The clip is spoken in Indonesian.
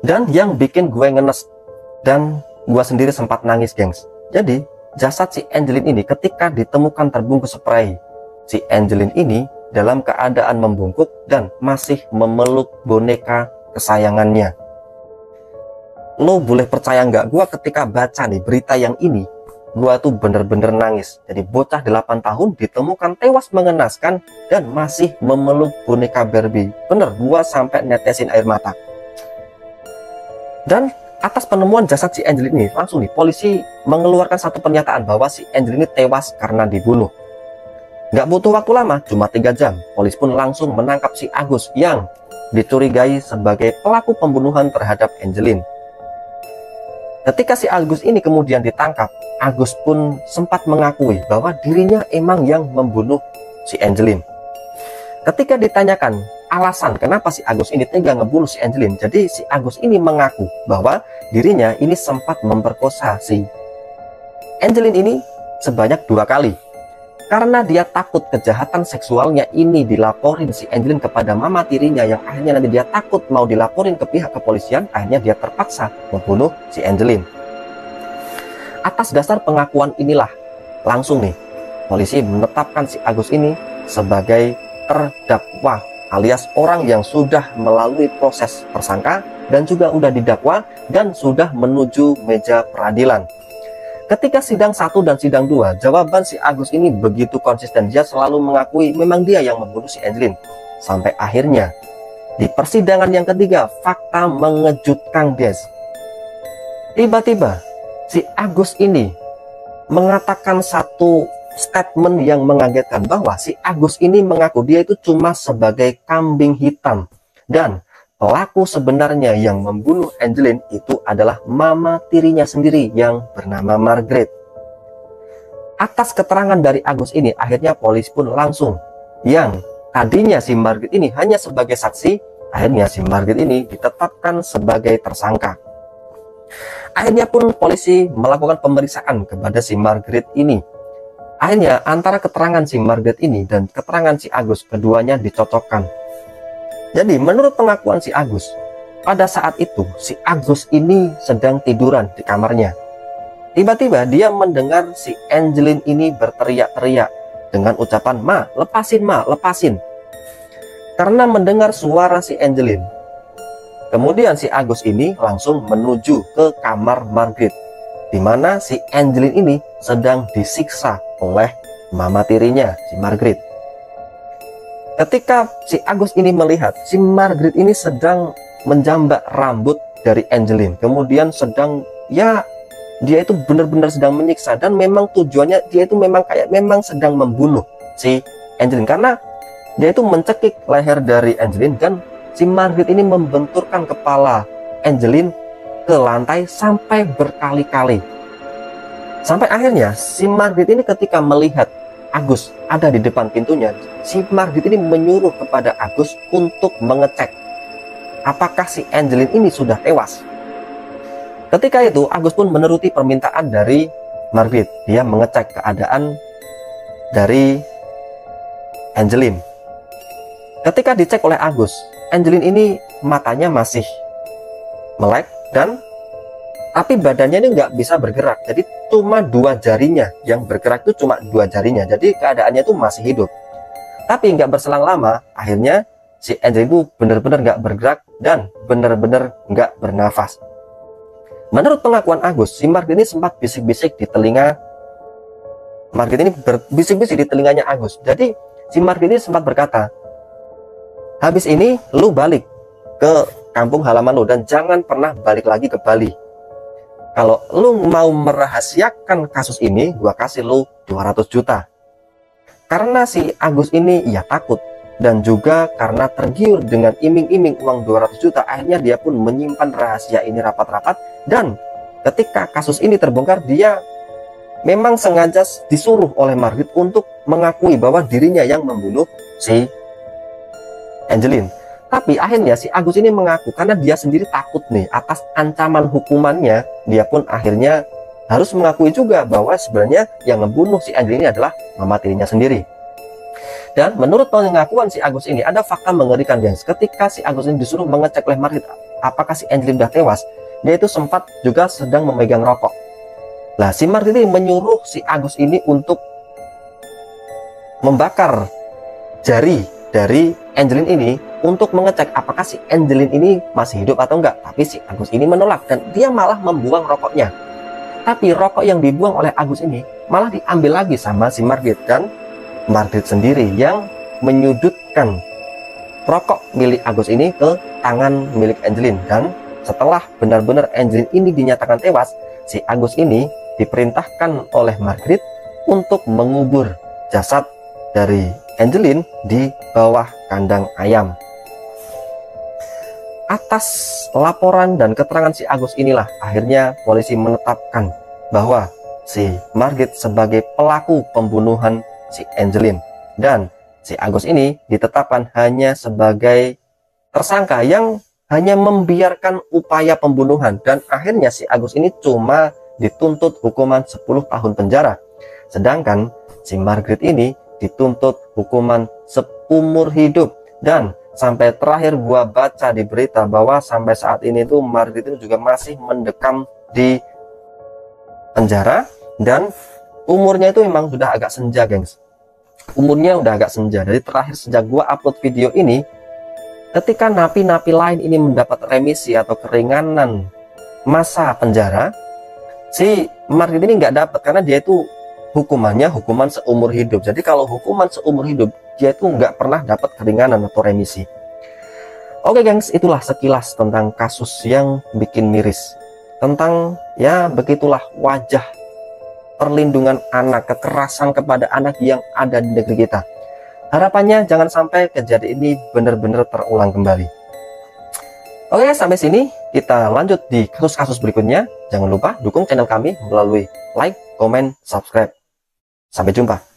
Dan yang bikin gue ngenes dan gue sendiri sempat nangis, gengs. Jadi jasad si Angelin ini ketika ditemukan terbungkus spray, si Angelin ini dalam keadaan membungkuk dan masih memeluk boneka kesayangannya. Lo boleh percaya nggak, gue ketika baca nih berita yang ini, gue tuh bener-bener nangis. Jadi bocah 8 tahun ditemukan tewas mengenaskan dan masih memeluk boneka Barbie. Bener, gue sampai netesin air mata. Dan atas penemuan jasad si Angelin ini, langsung nih polisi mengeluarkan satu pernyataan bahwa si Angelin ini tewas karena dibunuh. Nggak butuh waktu lama, cuma 3 jam, polisi pun langsung menangkap si Agus yang dicurigai sebagai pelaku pembunuhan terhadap Angelin. Ketika si Agus ini kemudian ditangkap, Agus pun sempat mengakui bahwa dirinya emang yang membunuh si Angelin. Ketika ditanyakan alasan kenapa si Agus ini tega ngebunuh si Angelin, jadi si Agus ini mengaku bahwa dirinya ini sempat memperkosa si Angelin ini sebanyak 2 kali. Karena dia takut kejahatan seksualnya ini dilaporin si Angelin kepada mama tirinya, yang akhirnya nanti dia takut mau dilaporin ke pihak kepolisian, akhirnya dia terpaksa membunuh si Angelin. Atas dasar pengakuan inilah langsung nih polisi menetapkan si Agus ini sebagai terdakwa, alias orang yang sudah melalui proses tersangka dan juga sudah didakwa dan sudah menuju meja peradilan. Ketika sidang 1 dan sidang 2, jawaban si Agus ini begitu konsisten. Dia selalu mengakui memang dia yang membunuh si Angelin. Sampai akhirnya di persidangan yang ketiga, fakta mengejutkan, guys. Tiba-tiba si Agus ini mengatakan satu statement yang mengagetkan, bahwa si Agus ini mengaku dia itu cuma sebagai kambing hitam, dan pelaku sebenarnya yang membunuh Angelin itu adalah mama tirinya sendiri yang bernama Margaret. Atas keterangan dari Agus ini, akhirnya polisi pun langsung, yang tadinya si Margaret ini hanya sebagai saksi, akhirnya si Margaret ini ditetapkan sebagai tersangka. Akhirnya pun polisi melakukan pemeriksaan kepada si Margaret ini. Akhirnya antara keterangan si Margaret ini dan keterangan si Agus, keduanya dicocokkan. Jadi menurut pengakuan si Agus, pada saat itu si Agus ini sedang tiduran di kamarnya. Tiba-tiba dia mendengar si Angelin ini berteriak-teriak dengan ucapan, "Ma, lepasin, Ma, lepasin." Karena mendengar suara si Angelin, kemudian si Agus ini langsung menuju ke kamar Margaret, di mana si Angelin ini sedang disiksa oleh mama tirinya, si Margaret. Ketika si Agus ini melihat si Margaret ini sedang menjambak rambut dari Angelin, kemudian sedang, ya dia itu benar-benar sedang menyiksa, dan memang tujuannya dia itu memang sedang membunuh si Angelin, karena dia itu mencekik leher dari Angelin, dan si Margaret ini membenturkan kepala Angelin ke lantai sampai berkali-kali. Sampai akhirnya si Margaret ini ketika melihat Agus ada di depan pintunya, si Margaret ini menyuruh kepada Agus untuk mengecek apakah si Angelin ini sudah tewas. Ketika itu Agus pun menuruti permintaan dari Margaret. Dia mengecek keadaan dari Angelin. Ketika dicek oleh Agus, Angelin ini matanya masih melek, dan tapi badannya ini nggak bisa bergerak. Jadi cuma 2 jarinya yang bergerak, itu cuma 2 jarinya. Jadi keadaannya itu masih hidup. Tapi nggak berselang lama, akhirnya si Angelin itu benar-benar nggak bergerak dan benar-benar nggak bernafas. Menurut pengakuan Agus, si Margaret ini sempat bisik-bisik di telinga. Margaret ini berbisik-bisik di telinganya Agus. Jadi si Margaret ini sempat berkata, "Habis ini lu balik ke kampung halaman lu dan jangan pernah balik lagi ke Bali. Kalau lu mau merahasiakan kasus ini, gua kasih lu 200 juta. Karena si Agus ini ia takut, dan juga karena tergiur dengan iming-iming uang 200 juta, akhirnya dia pun menyimpan rahasia ini rapat-rapat. Dan ketika kasus ini terbongkar, dia memang sengaja disuruh oleh Margaret untuk mengakui bahwa dirinya yang membunuh si Angelin. Tapi akhirnya si Agus ini mengaku karena dia sendiri takut nih atas ancaman hukumannya. Dia pun akhirnya harus mengakui juga bahwa sebenarnya yang membunuh si Angelin ini adalah mama tirinya sendiri. Dan menurut pengakuan si Agus ini, ada fakta mengerikan, guys. Ketika si Agus ini disuruh mengecek oleh Margaret apakah si Angelin udah tewas, dia itu sempat juga sedang memegang rokok. Nah, si Margrit ini menyuruh si Agus ini untuk membakar jari dari Angelin ini untuk mengecek apakah si Angelin ini masih hidup atau enggak. Tapi si Agus ini menolak dan dia malah membuang rokoknya. Tapi rokok yang dibuang oleh Agus ini malah diambil lagi sama si Margrit, dan Margrit sendiri yang menyudutkan rokok milik Agus ini ke tangan milik Angelin. Dan setelah benar-benar Angelin ini dinyatakan tewas, si Agus ini diperintahkan oleh Margrit untuk mengubur jasad dari Angelin di bawah kandang ayam. Atas laporan dan keterangan si Agus inilah akhirnya polisi menetapkan bahwa si Margrit sebagai pelaku pembunuhan si Angelin, dan si Agus ini ditetapkan hanya sebagai tersangka yang hanya membiarkan upaya pembunuhan, dan akhirnya si Agus ini cuma dituntut hukuman 10 tahun penjara, sedangkan si Margrit ini dituntut hukuman seumur hidup. Dan sampai terakhir gua baca di berita bahwa sampai saat ini tuh Margrit itu juga masih mendekam di penjara, dan umurnya itu memang sudah agak senja, gengs. Umurnya udah agak senja. Jadi terakhir sejak gua upload video ini, ketika napi-napi lain ini mendapat remisi atau keringanan masa penjara, si Margrit ini nggak dapat karena dia itu hukumannya hukuman seumur hidup. Jadi kalau hukuman seumur hidup, dia itu nggak pernah dapat keringanan atau remisi. Oke gengs, itulah sekilas tentang kasus yang bikin miris, tentang ya begitulah wajah perlindungan anak, kekerasan kepada anak yang ada di negeri kita. Harapannya jangan sampai kejadian ini benar-benar terulang kembali. Oke, sampai sini kita lanjut di kasus-kasus berikutnya. Jangan lupa dukung channel kami melalui like, comment, subscribe. Sampai jumpa.